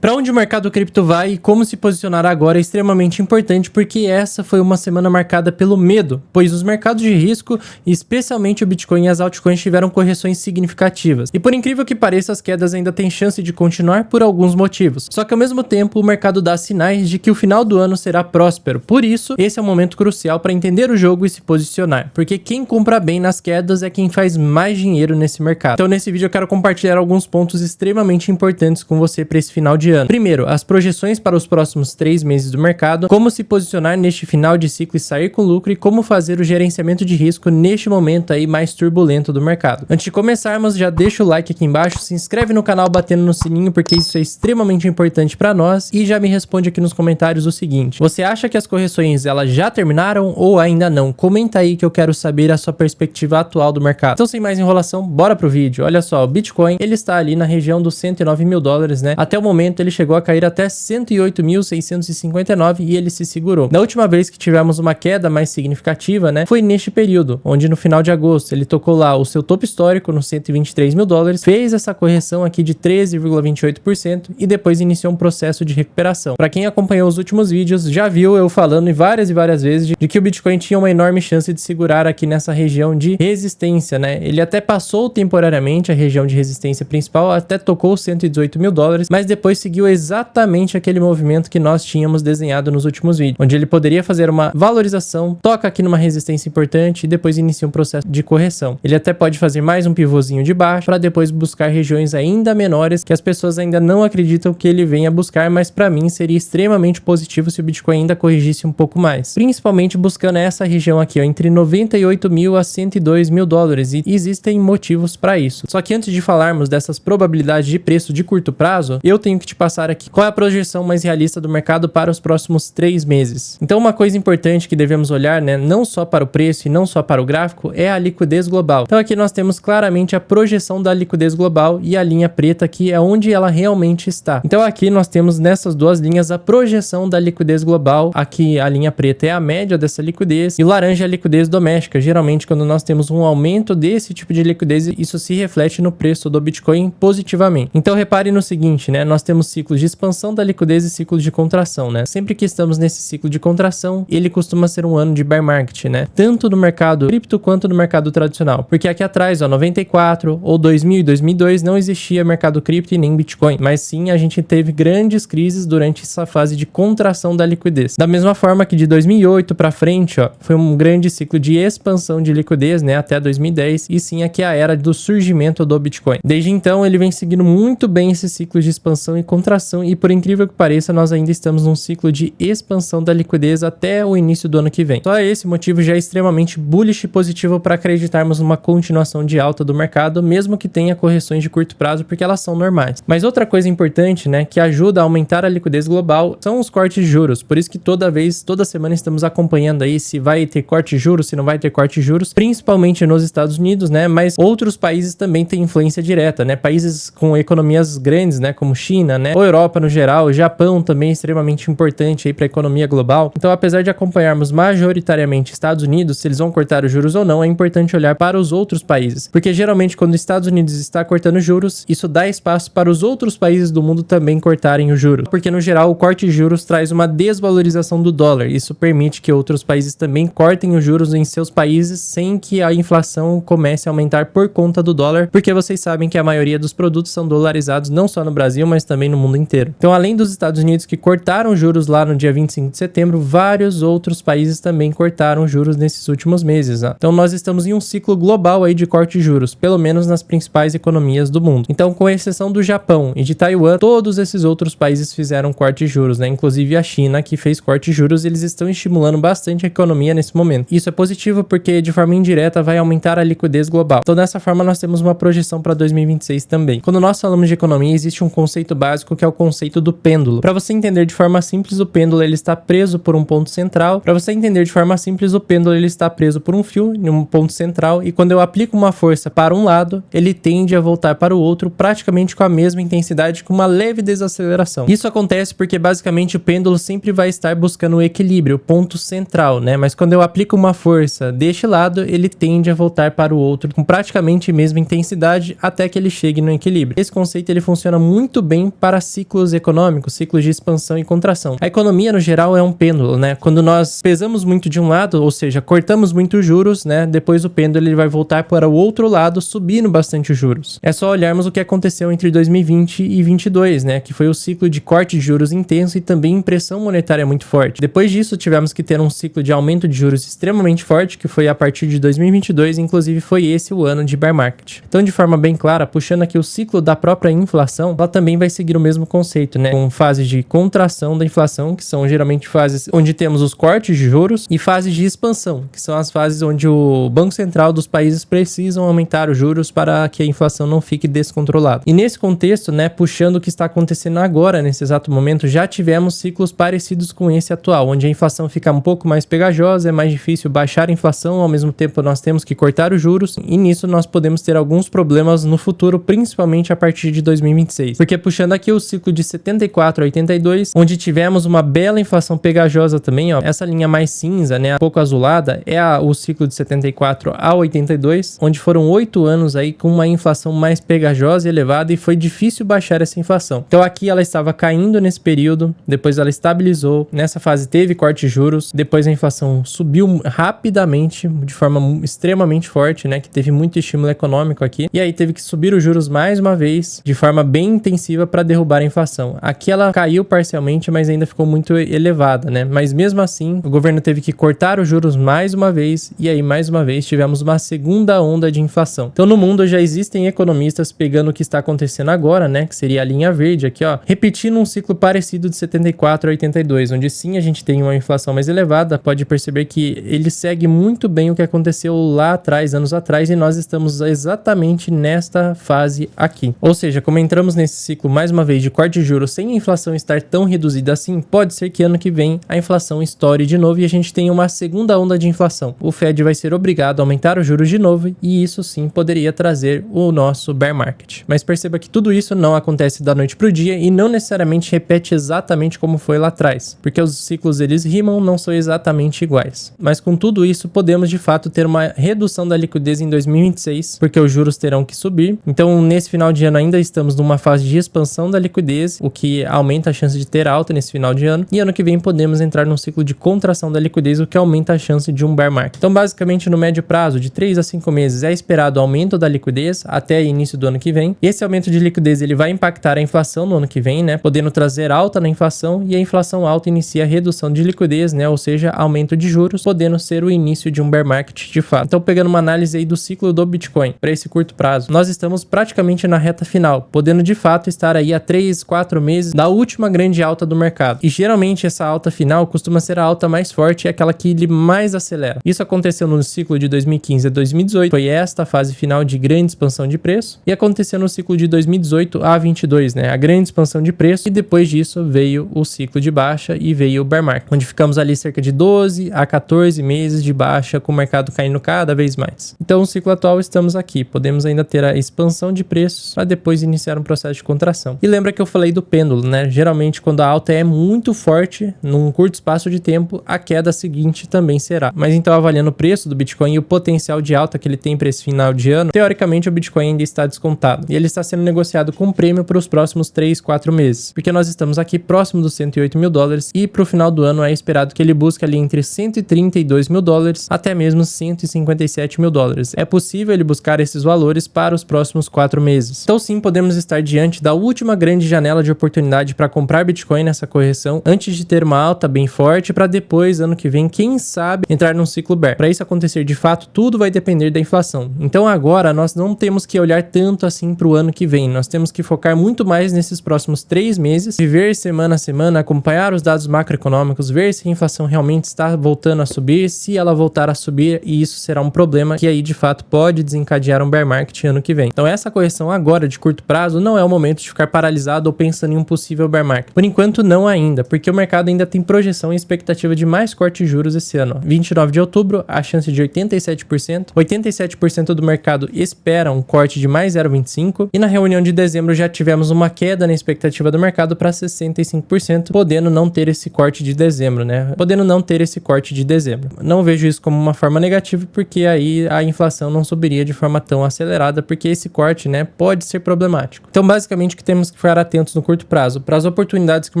Para onde o mercado cripto vai e como se posicionar agora é extremamente importante porque essa foi uma semana marcada pelo medo, pois os mercados de risco, especialmente o Bitcoin e as altcoins, tiveram correções significativas. E por incrível que pareça, as quedas ainda têm chance de continuar por alguns motivos. Só que ao mesmo tempo, o mercado dá sinais de que o final do ano será próspero. Por isso, esse é um momento crucial para entender o jogo e se posicionar, porque quem compra bem nas quedas é quem faz mais dinheiro nesse mercado. Então nesse vídeo eu quero compartilhar alguns pontos extremamente importantes com você para esse final de ano. Primeiro, as projeções para os próximos 3 meses do mercado, como se posicionar neste final de ciclo e sair com lucro e como fazer o gerenciamento de risco neste momento aí mais turbulento do mercado. Antes de começarmos, já deixa o like aqui embaixo, se inscreve no canal batendo no sininho porque isso é extremamente importante para nós e já me responde aqui nos comentários o seguinte: você acha que as correções elas já terminaram ou ainda não? Comenta aí que eu quero saber a sua perspectiva atual do mercado. Então sem mais enrolação, bora pro vídeo. Olha só, o Bitcoin ele está ali na região dos 109 mil dólares, né? Até o momento ele chegou a cair até 108.659 e ele se segurou. Na última vez que tivemos uma queda mais significativa, né, foi neste período, onde no final de agosto ele tocou lá o seu topo histórico nos 123 mil dólares, fez essa correção aqui de 13,28% e depois iniciou um processo de recuperação. Para quem acompanhou os últimos vídeos, já viu eu falando várias vezes de que o Bitcoin tinha uma enorme chance de segurar aqui nessa região de resistência, né? Ele até passou temporariamente a região de resistência principal, até tocou 118 mil dólares, mas depois seguiu exatamente aquele movimento que nós tínhamos desenhado nos últimos vídeos, onde ele poderia fazer uma valorização, toca aqui numa resistência importante e depois inicia um processo de correção. Ele até pode fazer mais um pivôzinho de baixo para depois buscar regiões ainda menores que as pessoas ainda não acreditam que ele venha buscar, mas para mim seria extremamente positivo se o Bitcoin ainda corrigisse um pouco mais, principalmente buscando essa região aqui, ó, entre 98 mil a 102 mil dólares, e existem motivos para isso. Só que antes de falarmos dessas probabilidades de preço de curto prazo, eu tenho que te passar aqui qual é a projeção mais realista do mercado para os próximos 3 meses. Então uma coisa importante que devemos olhar, né, não só para o preço e não só para o gráfico, é a liquidez global. Então aqui nós temos claramente a projeção da liquidez global e a linha preta aqui é onde ela realmente está. Então aqui nós temos nessas duas linhas a projeção da liquidez global. Aqui a linha preta é a média dessa liquidez e o laranja é a liquidez doméstica. Geralmente quando nós temos um aumento desse tipo de liquidez, isso se reflete no preço do Bitcoin positivamente. Então repare no seguinte, né, nós temos ciclos de expansão da liquidez e ciclos de contração, né? Sempre que estamos nesse ciclo de contração, ele costuma ser um ano de bear market, né? Tanto no mercado cripto quanto no mercado tradicional. Porque aqui atrás, ó, 94 ou 2000 e 2002 não existia mercado cripto e nem Bitcoin, mas sim a gente teve grandes crises durante essa fase de contração da liquidez. Da mesma forma que de 2008 para frente, ó, foi um grande ciclo de expansão de liquidez, né, até 2010, e sim aqui a era do surgimento do Bitcoin. Desde então, ele vem seguindo muito bem esse ciclo de expansão e contração e por incrível que pareça, nós ainda estamos num ciclo de expansão da liquidez até o início do ano que vem. Só esse motivo já é extremamente bullish e positivo para acreditarmos numa continuação de alta do mercado, mesmo que tenha correções de curto prazo, porque elas são normais. Mas outra coisa importante, né, que ajuda a aumentar a liquidez global são os cortes de juros. Por isso que toda semana estamos acompanhando aí se vai ter corte de juros, se não vai ter corte de juros, principalmente nos Estados Unidos, né, mas outros países também têm influência direta, né, países com economias grandes, né, como China, né, ou Europa no geral, o Japão também é extremamente importante aí para a economia global. Então, apesar de acompanharmos majoritariamente Estados Unidos, se eles vão cortar os juros ou não, é importante olhar para os outros países, porque geralmente quando os Estados Unidos está cortando juros, isso dá espaço para os outros países do mundo também cortarem os juros, porque no geral o corte de juros traz uma desvalorização do dólar. Isso permite que outros países também cortem os juros em seus países sem que a inflação comece a aumentar por conta do dólar, porque vocês sabem que a maioria dos produtos são dolarizados não só no Brasil, mas também no mundo inteiro. Então, além dos Estados Unidos que cortaram juros lá no dia 25 de setembro, vários outros países também cortaram juros nesses últimos meses, né? Então, nós estamos em um ciclo global aí de corte de juros, pelo menos nas principais economias do mundo. Então, com exceção do Japão e de Taiwan, todos esses outros países fizeram corte de juros, né? Inclusive a China, que fez corte de juros, eles estão estimulando bastante a economia nesse momento. Isso é positivo porque, de forma indireta, vai aumentar a liquidez global. Então, dessa forma, nós temos uma projeção para 2026 também. Quando nós falamos de economia, existe um conceito básico que é o conceito do pêndulo. Para você entender de forma simples, o pêndulo ele está preso por um ponto central. Para você entender de forma simples, o pêndulo ele está preso por um fio em um ponto central e quando eu aplico uma força para um lado, ele tende a voltar para o outro praticamente com a mesma intensidade, com uma leve desaceleração. Isso acontece porque basicamente o pêndulo sempre vai estar buscando o equilíbrio, o ponto central, né? Mas quando eu aplico uma força deste lado, ele tende a voltar para o outro com praticamente a mesma intensidade até que ele chegue no equilíbrio. Esse conceito ele funciona muito bem para para ciclos econômicos, ciclos de expansão e contração. A economia, no geral, é um pêndulo, né? Quando nós pesamos muito de um lado, ou seja, cortamos muito juros, né? Depois o pêndulo ele vai voltar para o outro lado, subindo bastante os juros. É só olharmos o que aconteceu entre 2020 e 2022, né? Que foi o ciclo de corte de juros intenso e também impressão monetária muito forte. Depois disso, tivemos que ter um ciclo de aumento de juros extremamente forte, que foi a partir de 2022, inclusive foi esse o ano de bear market. Então, de forma bem clara, puxando aqui o ciclo da própria inflação, ela também vai seguir o mesmo conceito, né? Com fases de contração da inflação, que são geralmente fases onde temos os cortes de juros, e fases de expansão, que são as fases onde o Banco Central dos países precisam aumentar os juros para que a inflação não fique descontrolada. E nesse contexto, né, puxando o que está acontecendo agora, nesse exato momento, já tivemos ciclos parecidos com esse atual, onde a inflação fica um pouco mais pegajosa, é mais difícil baixar a inflação, ao mesmo tempo nós temos que cortar os juros, e nisso nós podemos ter alguns problemas no futuro, principalmente a partir de 2026. Porque puxando aqui o ciclo de 74 a 82, onde tivemos uma bela inflação pegajosa também, ó, essa linha mais cinza, né, um pouco azulada, é o ciclo de 74 a 82, onde foram 8 anos aí com uma inflação mais pegajosa e elevada, e foi difícil baixar essa inflação. Então aqui ela estava caindo nesse período, depois ela estabilizou, nessa fase teve corte de juros, depois a inflação subiu rapidamente, de forma extremamente forte, né, que teve muito estímulo econômico aqui, e aí teve que subir os juros mais uma vez, de forma bem intensiva para derrubar a inflação. Aqui ela caiu parcialmente, mas ainda ficou muito elevada, né, mas mesmo assim, o governo teve que cortar os juros mais uma vez, e aí mais uma vez tivemos uma segunda onda de inflação. Então no mundo já existem economistas pegando o que está acontecendo agora, né, que seria a linha verde aqui, ó, repetindo um ciclo parecido de 74 a 82, onde sim a gente tem uma inflação mais elevada, pode perceber que ele segue muito bem o que aconteceu lá atrás, anos atrás, e nós estamos exatamente nesta fase aqui. Ou seja, como entramos nesse ciclo mais uma vez de corte de juros sem a inflação estar tão reduzida assim, pode ser que ano que vem a inflação estoure de novo e a gente tenha uma segunda onda de inflação. O Fed vai ser obrigado a aumentar os juros de novo, e isso sim poderia trazer o nosso bear market. Mas perceba que tudo isso não acontece da noite pro dia e não necessariamente repete exatamente como foi lá atrás, porque os ciclos eles rimam, não são exatamente iguais. Mas com tudo isso podemos de fato ter uma redução da liquidez em 2026, porque os juros terão que subir. Então nesse final de ano ainda estamos numa fase de expansão da liquidez, o que aumenta a chance de ter alta nesse final de ano, e ano que vem podemos entrar num ciclo de contração da liquidez, o que aumenta a chance de um bear market. Então basicamente no médio prazo, de 3 a 5 meses, é esperado o aumento da liquidez até início do ano que vem. Esse aumento de liquidez ele vai impactar a inflação no ano que vem, né, podendo trazer alta na inflação, e a inflação alta inicia a redução de liquidez, né, ou seja, aumento de juros, podendo ser o início de um bear market de fato. Então pegando uma análise aí do ciclo do Bitcoin para esse curto prazo, nós estamos praticamente na reta final, podendo de fato estar aí a 3, 4 meses da última grande alta do mercado. E geralmente essa alta final costuma ser a alta mais forte e aquela que ele mais acelera. Isso aconteceu no ciclo de 2015 a 2018, foi esta fase final de grande expansão de preço, e aconteceu no ciclo de 2018 a 22, né, a grande expansão de preço, e depois disso veio o ciclo de baixa e veio o bear market, onde ficamos ali cerca de 12 a 14 meses de baixa, com o mercado caindo cada vez mais. Então, no ciclo atual estamos aqui, podemos ainda ter a expansão de preços para depois iniciar um processo de contração. E lembra que eu falei do pêndulo, né? Geralmente quando a alta é muito forte, num curto espaço de tempo, a queda seguinte também será. Mas então, avaliando o preço do Bitcoin e o potencial de alta que ele tem para esse final de ano, teoricamente o Bitcoin ainda está descontado, e ele está sendo negociado com prêmio para os próximos 3, 4 meses, porque nós estamos aqui próximo dos 108 mil dólares, e para o final do ano é esperado que ele busque ali entre 132 mil dólares até mesmo 157 mil dólares. É possível ele buscar esses valores para os próximos 4 meses. Então sim, podemos estar diante da última grande janela de oportunidade para comprar Bitcoin nessa correção, antes de ter uma alta bem forte, para depois, ano que vem, quem sabe, entrar num ciclo bear. Para isso acontecer de fato, tudo vai depender da inflação. Então agora nós não temos que olhar tanto assim para o ano que vem, nós temos que focar muito mais nesses próximos 3 meses, viver semana a semana, acompanhar os dados macroeconômicos, ver se a inflação realmente está voltando a subir, se ela voltar a subir, e isso será um problema que aí de fato pode desencadear um bear market ano que vem. Então essa correção agora de curto prazo não é o momento de ficar paralisado ou pensando em um possível bear market. Por enquanto não ainda, porque o mercado ainda tem projeção e expectativa de mais corte de juros esse ano. 29 de outubro, a chance de 87%, 87% do mercado espera um corte de mais 0,25%, e na reunião de dezembro já tivemos uma queda na expectativa do mercado para 65%, podendo não ter esse corte de dezembro, né? Podendo não ter esse corte de dezembro. Não vejo isso como uma forma negativa, porque aí a inflação não subiria de forma tão acelerada, porque esse corte, né, pode ser problemático. Então, basicamente, o que temos que que ficar atentos no curto prazo para as oportunidades que o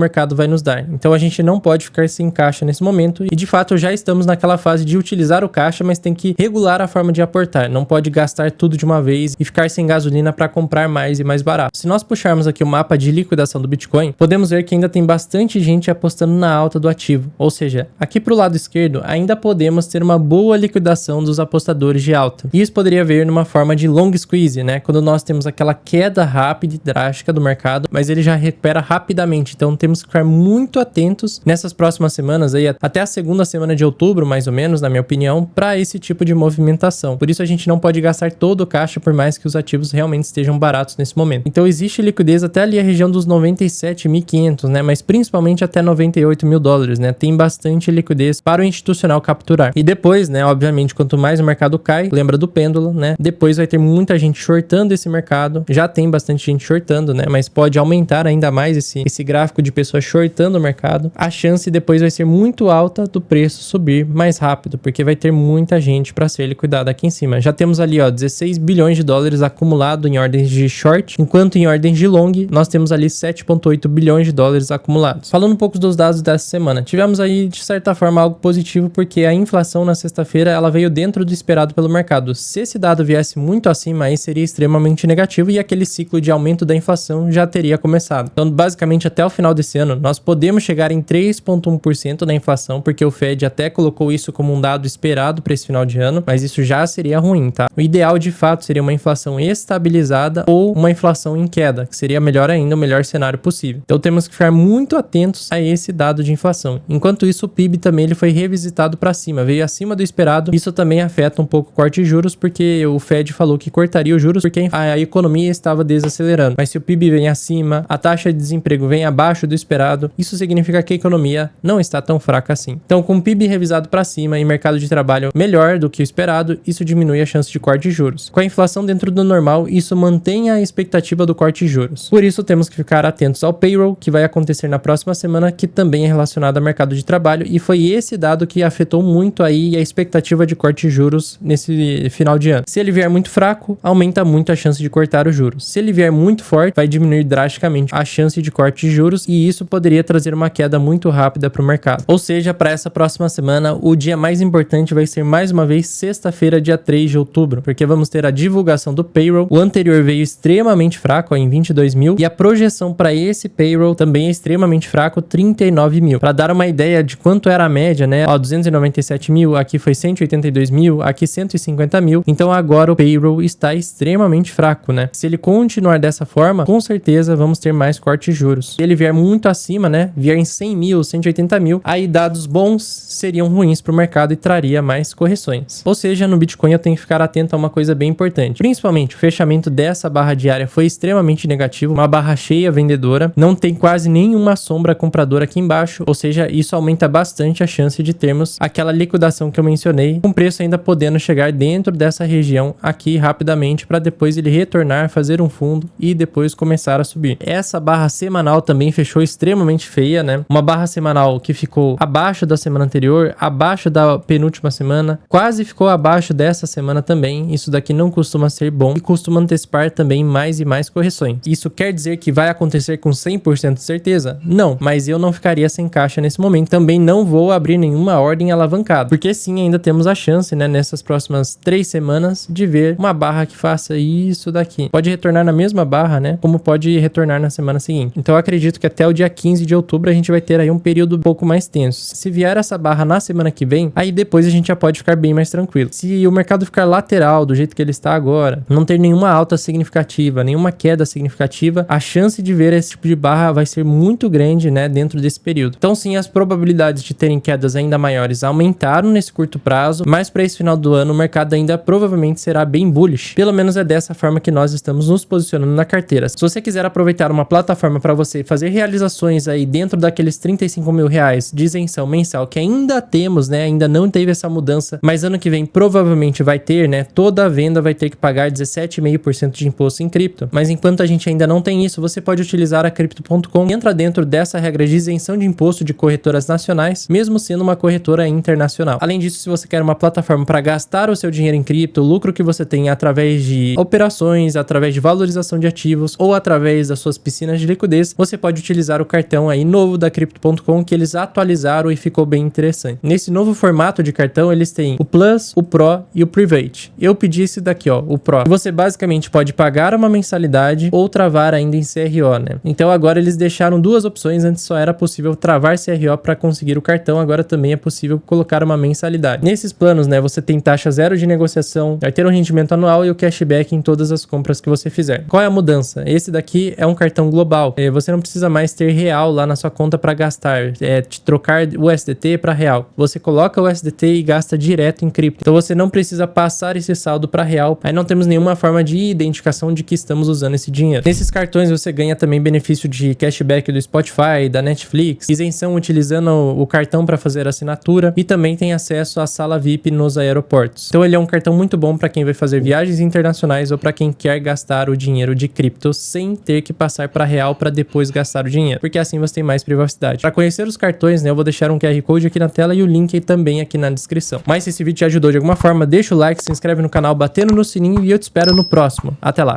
mercado vai nos dar. Então a gente não pode ficar sem caixa nesse momento e de fato já estamos naquela fase de utilizar o caixa, mas tem que regular a forma de aportar. Não pode gastar tudo de uma vez e ficar sem gasolina para comprar mais e mais barato. Se nós puxarmos aqui o mapa de liquidação do Bitcoin, podemos ver que ainda tem bastante gente apostando na alta do ativo. Ou seja, aqui para o lado esquerdo ainda podemos ter uma boa liquidação dos apostadores de alta. E isso poderia ver numa forma de long squeeze, né? Quando nós temos aquela queda rápida e drástica do mercado, mas ele já recupera rapidamente. Então temos que ficar muito atentos nessas próximas semanas aí, até a segunda semana de outubro, mais ou menos, na minha opinião, para esse tipo de movimentação. Por isso a gente não pode gastar todo o caixa, por mais que os ativos realmente estejam baratos nesse momento. Então existe liquidez até ali a região dos 97.500, né? Mas principalmente até 98 mil dólares, né? Tem bastante liquidez para o institucional capturar. E depois, né? Obviamente, quanto mais o mercado cai, lembra do pêndulo, né? Depois vai ter muita gente shortando esse mercado. Já tem bastante gente shortando, né? Mas pode aumentar ainda mais esse gráfico de pessoas shortando o mercado. A chance depois vai ser muito alta do preço subir mais rápido, porque vai ter muita gente para ser liquidada aqui em cima. Já temos ali, ó, 16 bilhões de dólares acumulado em ordens de short, enquanto em ordens de long, nós temos ali 7,8 bilhões de dólares acumulados. Falando um pouco dos dados dessa semana, tivemos aí, de certa forma, algo positivo, porque a inflação na sexta-feira, ela veio dentro do esperado pelo mercado. Se esse dado viesse muito acima, aí seria extremamente negativo e aquele ciclo de aumento da inflação já teria começado. Então, basicamente, até o final desse ano, nós podemos chegar em 3,1% da inflação, porque o Fed até colocou isso como um dado esperado para esse final de ano, mas isso já seria ruim, tá? O ideal, de fato, seria uma inflação estabilizada ou uma inflação em queda, que seria melhor ainda, o melhor cenário possível. Então, temos que ficar muito atentos a esse dado de inflação. Enquanto isso, o PIB também ele foi revisitado para cima, veio acima do esperado. Isso também afeta um pouco o corte de juros, porque o Fed falou que cortaria os juros porque a economia estava desacelerando. Mas se o PIB vem acima, a taxa de desemprego vem abaixo do esperado, isso significa que a economia não está tão fraca assim. Então, com o PIB revisado para cima e mercado de trabalho melhor do que o esperado, isso diminui a chance de corte de juros. Com a inflação dentro do normal, isso mantém a expectativa do corte de juros. Por isso, temos que ficar atentos ao payroll, que vai acontecer na próxima semana, que também é relacionado ao mercado de trabalho, e foi esse dado que afetou muito aí a expectativa de corte de juros nesse final de ano. Se ele vier muito fraco, aumenta muito a chance de cortar os juros. Se ele vier muito forte, vai diminuir drasticamente a chance de corte de juros, e isso poderia trazer uma queda muito rápida para o mercado. Ou seja, para essa próxima semana, o dia mais importante vai ser mais uma vez sexta-feira, dia 3 de outubro, porque vamos ter a divulgação do payroll. O anterior veio extremamente fraco, ó, em 22 mil, e a projeção para esse payroll também é extremamente fraco, 39 mil. Para dar uma ideia de quanto era a média, né? Ó, 297 mil, aqui foi 182 mil, aqui 150 mil. Então agora o payroll está extremamente fraco, né? Se ele continuar dessa forma, com certeza vamos ter mais corte de juros. Se ele vier muito acima, né? Vier em 100 mil, 180 mil, aí dados bons seriam ruins para o mercado e traria mais correções. Ou seja, no Bitcoin eu tenho que ficar atento a uma coisa bem importante. Principalmente o fechamento dessa barra diária foi extremamente negativo, uma barra cheia vendedora, não tem quase nenhuma sombra compradora aqui embaixo, ou seja, isso aumenta bastante a chance de termos aquela liquidação que eu mencionei, com preço ainda podendo chegar dentro dessa região aqui rapidamente para depois ele retornar, fazer um fundo e depois começar a subir. Essa barra semanal também fechou extremamente feia, né? Uma barra semanal que ficou abaixo da semana anterior, abaixo da penúltima semana, quase ficou abaixo dessa semana também. Isso daqui não costuma ser bom e costuma antecipar também mais e mais correções. Isso quer dizer que vai acontecer com 100% de certeza? Não, mas eu não ficaria sem caixa nesse momento. Também não vou abrir nenhuma ordem alavancada, porque sim, ainda temos a chance, né, nessas próximas 3 semanas de ver uma barra que faça isso daqui. Pode retornar na mesma barra, né, como pode retornar na semana seguinte. Então eu acredito que até o dia 15 de outubro a gente vai ter aí um período um pouco mais tenso. Se vier essa barra na semana que vem, aí depois a gente já pode ficar bem mais tranquilo. Se o mercado ficar lateral do jeito que ele está agora, não ter nenhuma alta significativa, nenhuma queda significativa, a chance de ver esse tipo de barra vai ser muito grande, né, dentro desse período. Então sim, as probabilidades de terem quedas ainda maiores aumentaram nesse curto prazo, mas para esse final do ano o mercado ainda provavelmente será bem bullish. Pelo menos é dessa forma que nós estamos nos posicionando na carteira. Se você quiser aproveitar uma plataforma para você fazer realizações aí dentro daqueles 35 mil reais de isenção mensal que ainda temos, né, ainda não teve essa mudança, mas ano que vem provavelmente vai ter, né, toda a venda vai ter que pagar 17,5% de imposto em cripto. Mas enquanto a gente ainda não tem isso, você pode utilizar a Crypto.com e entra dentro dessa regra de isenção de imposto de corretoras nacionais, mesmo sendo uma corretora internacional. Além disso, se você quer uma plataforma para gastar o seu dinheiro em cripto, o lucro que você tem através de operações, através de valorização de ativos ou através através das suas piscinas de liquidez, você pode utilizar o cartão aí novo da Crypto.com que eles atualizaram e ficou bem interessante. Nesse novo formato de cartão, eles têm o Plus, o Pro e o Private. Eu pedi esse daqui, ó, o Pro. Você basicamente pode pagar uma mensalidade ou travar ainda em CRO, né? Então agora eles deixaram duas opções, antes só era possível travar CRO para conseguir o cartão, agora também é possível colocar uma mensalidade. Nesses planos, né, você tem taxa zero de negociação, vai ter um rendimento anual e o cashback em todas as compras que você fizer. Qual é a mudança? Esse daqui é um cartão global. Você não precisa mais ter real lá na sua conta para gastar, trocar o USDT para real. Você coloca o USDT e gasta direto em cripto. Então você não precisa passar esse saldo para real. Aí não temos nenhuma forma de identificação de que estamos usando esse dinheiro. Nesses cartões você ganha também benefício de cashback do Spotify, da Netflix, isenção utilizando o cartão para fazer assinatura e também tem acesso à sala VIP nos aeroportos. Então ele é um cartão muito bom para quem vai fazer viagens internacionais ou para quem quer gastar o dinheiro de cripto sem ter que passar para real para depois gastar o dinheiro, porque assim você tem mais privacidade. Para conhecer os cartões, né, eu vou deixar um QR Code aqui na tela e o link também aqui na descrição. Mas se esse vídeo te ajudou de alguma forma, deixa o like, se inscreve no canal batendo no sininho e eu te espero no próximo. Até lá!